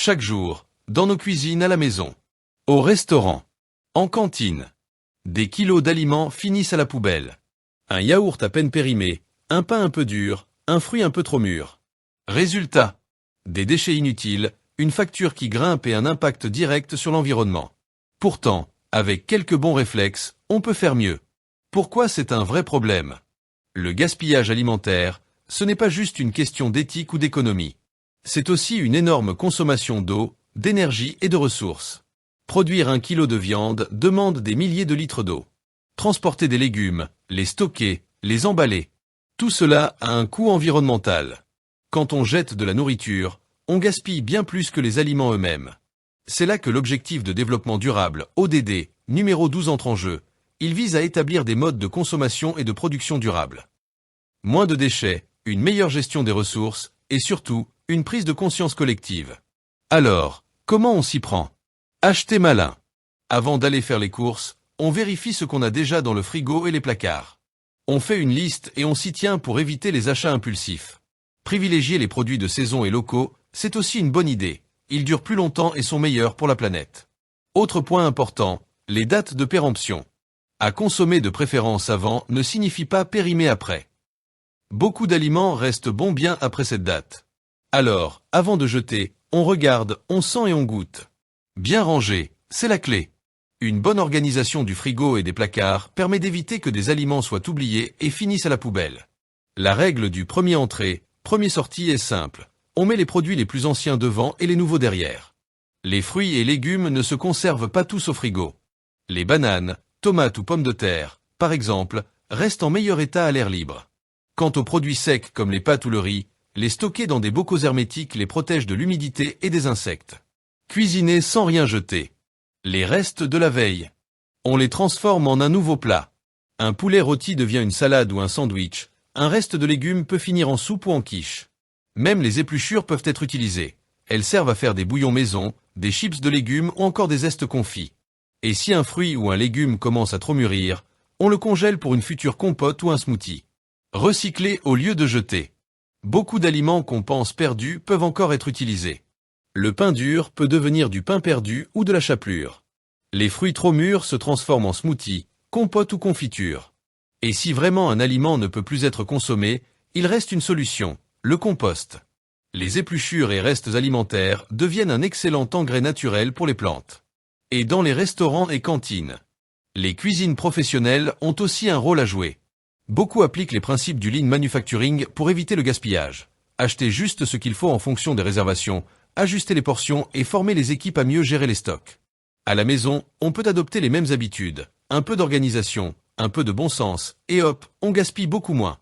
Chaque jour, dans nos cuisines à la maison, au restaurant, en cantine, des kilos d'aliments finissent à la poubelle. Un yaourt à peine périmé, un pain un peu dur, un fruit un peu trop mûr. Résultat, des déchets inutiles, une facture qui grimpe et un impact direct sur l'environnement. Pourtant, avec quelques bons réflexes, on peut faire mieux. Pourquoi c'est un vrai problème? Le gaspillage alimentaire, ce n'est pas juste une question d'éthique ou d'économie. C'est aussi une énorme consommation d'eau, d'énergie et de ressources. Produire 1 kilo de viande demande des milliers de litres d'eau. Transporter des légumes, les stocker, les emballer. Tout cela a un coût environnemental. Quand on jette de la nourriture, on gaspille bien plus que les aliments eux-mêmes. C'est là que l'objectif de développement durable, ODD, numéro 12 entre en jeu. Il vise à établir des modes de consommation et de production durables. Moins de déchets, une meilleure gestion des ressources, et surtout, une prise de conscience collective. Alors, comment on s'y prend? Acheter malin. Avant d'aller faire les courses, on vérifie ce qu'on a déjà dans le frigo et les placards. On fait une liste et on s'y tient pour éviter les achats impulsifs. Privilégier les produits de saison et locaux, c'est aussi une bonne idée. Ils durent plus longtemps et sont meilleurs pour la planète. Autre point important, les dates de péremption. À consommer de préférence avant ne signifie pas périmer après. Beaucoup d'aliments restent bons bien après cette date. Alors, avant de jeter, on regarde, on sent et on goûte. Bien rangé, c'est la clé. Une bonne organisation du frigo et des placards permet d'éviter que des aliments soient oubliés et finissent à la poubelle. La règle du premier entrée, premier sortie est simple. On met les produits les plus anciens devant et les nouveaux derrière. Les fruits et légumes ne se conservent pas tous au frigo. Les bananes, tomates ou pommes de terre, par exemple, restent en meilleur état à l'air libre. Quant aux produits secs comme les pâtes ou le riz, les stocker dans des bocaux hermétiques les protège de l'humidité et des insectes. Cuisiner sans rien jeter. Les restes de la veille. On les transforme en un nouveau plat. Un poulet rôti devient une salade ou un sandwich. Un reste de légumes peut finir en soupe ou en quiche. Même les épluchures peuvent être utilisées. Elles servent à faire des bouillons maison, des chips de légumes ou encore des zestes confits. Et si un fruit ou un légume commence à trop mûrir, on le congèle pour une future compote ou un smoothie. Recycler au lieu de jeter. Beaucoup d'aliments qu'on pense perdus peuvent encore être utilisés. Le pain dur peut devenir du pain perdu ou de la chapelure. Les fruits trop mûrs se transforment en smoothie, compote ou confiture. Et si vraiment un aliment ne peut plus être consommé, il reste une solution, le compost. Les épluchures et restes alimentaires deviennent un excellent engrais naturel pour les plantes. Et dans les restaurants et cantines, les cuisines professionnelles ont aussi un rôle à jouer. Beaucoup appliquent les principes du lean manufacturing pour éviter le gaspillage. Acheter juste ce qu'il faut en fonction des réservations, ajuster les portions et former les équipes à mieux gérer les stocks. À la maison, on peut adopter les mêmes habitudes. Un peu d'organisation, un peu de bon sens, et hop, on gaspille beaucoup moins.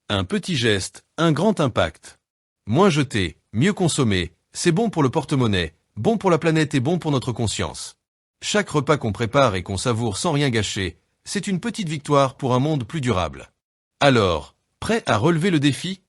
Un petit geste, un grand impact. Moins jeter, mieux consommer, c'est bon pour le porte-monnaie, bon pour la planète et bon pour notre conscience. Chaque repas qu'on prépare et qu'on savoure sans rien gâcher, c'est une petite victoire pour un monde plus durable. Alors, prêt à relever le défi ?